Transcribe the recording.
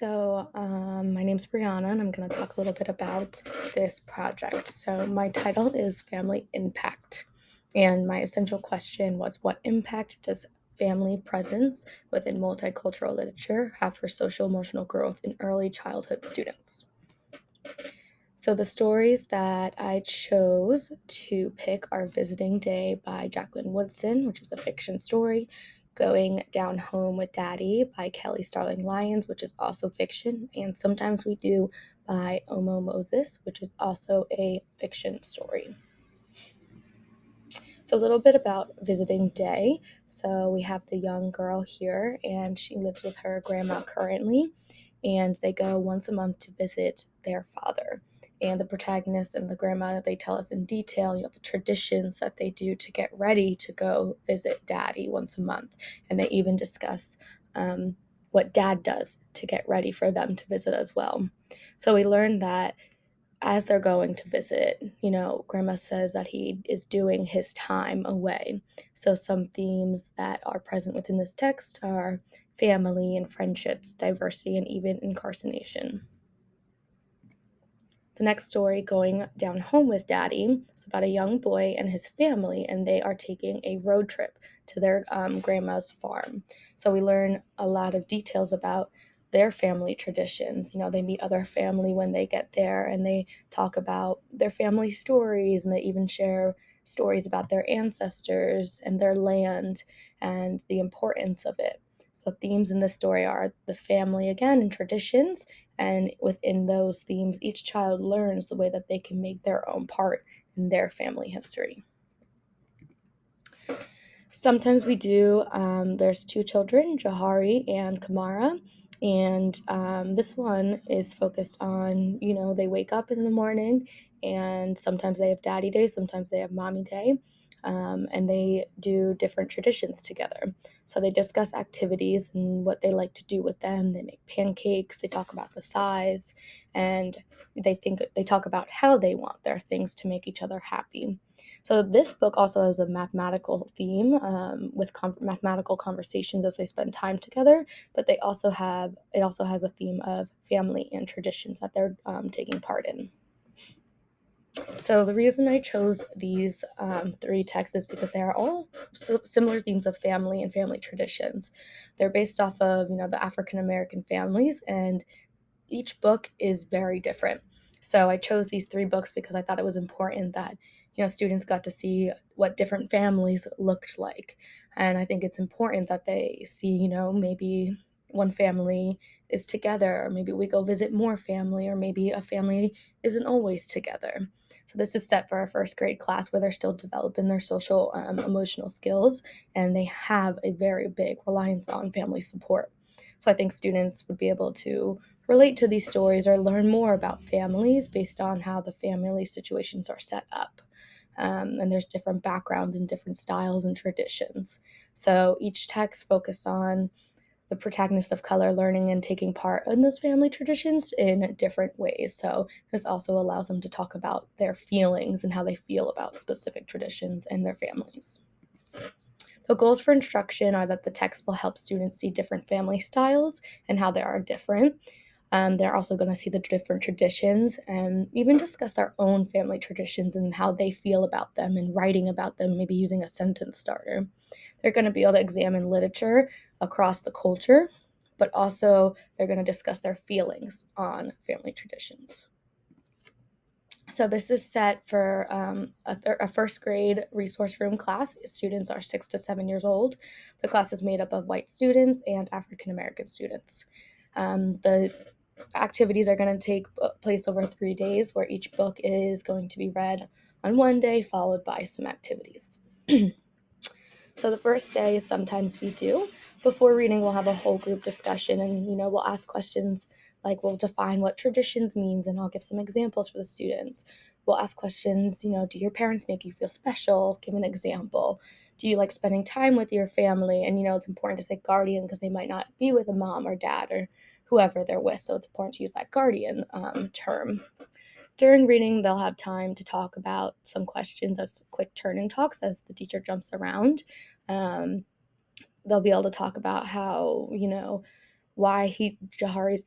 My name's Brianna, and I'm going to talk a little bit about this project. So, my title is Family Impact, and my essential question was what impact does family presence within multicultural literature have for social emotional growth in early childhood students? So, the stories that I chose to pick are Visiting Day by Jacqueline Woodson, which is a fiction story, Going Down Home with Daddy by Kelly Starling Lyons, which is also fiction, and Sometimes We Do by Omo Moses, which is also a fiction story. So, a little bit about Visiting Day. So, we have the young girl here, and she lives with her grandma currently, and they go once a month to visit their father. And the protagonist and the grandma, they tell us in detail, the traditions that they do to get ready to go visit daddy once a month. And they even discuss what dad does to get ready for them to visit as well. So we learned that as they're going to visit, grandma says that he is doing his time away. So some themes that are present within this text are family and friendships, diversity, and even incarceration. The next story, Going Down Home with Daddy, is about a young boy and his family, and they are taking a road trip to their grandma's farm. So we learn a lot of details about their family traditions. They meet other family when they get there, and they talk about their family stories, and they even share stories about their ancestors and their land and the importance of it. So themes in this story are the family again and traditions, and within those themes, each child learns the way that they can make their own part in their family history. Sometimes we do. There's two children, Jahari and Kamara, and this one is focused on, they wake up in the morning, and sometimes they have daddy day, sometimes they have mommy day, and they do different traditions together. So they discuss activities and what they like to do with them. They make pancakes, they talk about the size, and they talk about how they want their things to make each other happy. So this book also has a mathematical theme with mathematical conversations as they spend time together. But it also has a theme of family and traditions that they're taking part in. So the reason I chose these three texts is because they are all similar themes of family and family traditions. They're based off of the African American families, and each book is very different. So I chose these three books because I thought it was important that students got to see what different families looked like. And I think it's important that they see, maybe one family is together, or maybe we go visit more family, or maybe a family isn't always together. So this is set for our first grade class where they're still developing their social emotional skills, and they have a very big reliance on family support. So I think students would be able to relate to these stories or learn more about families based on how the family situations are set up. And there's different backgrounds and different styles and traditions. So each text focused on the protagonist of color learning and taking part in those family traditions in different ways. So this also allows them to talk about their feelings and how they feel about specific traditions and their families. The goals for instruction are that the text will help students see different family styles and how they are different. They're also going to see the different traditions and even discuss their own family traditions and how they feel about them and writing about them, maybe using a sentence starter. They're going to be able to examine literature across the culture, but also they're going to discuss their feelings on family traditions. So this is set for a first grade resource room class. Students are 6 to 7 years old. The class is made up of white students and African American students. The activities are going to take place over 3 days, where each book is going to be read on one day, followed by some activities. So the first day is Sometimes We Do. Before reading, we'll have a whole group discussion, and we'll ask questions like we'll define what traditions means, and I'll give some examples for the students. We'll ask questions, do your parents make you feel special? Give an example. Do you like spending time with your family? And it's important to say guardian because they might not be with a mom or dad or whoever they're with, so it's important to use that guardian term. During reading, they'll have time to talk about some questions as quick turn-in talks as the teacher jumps around. Um, they'll be able to talk about how, why Jahari's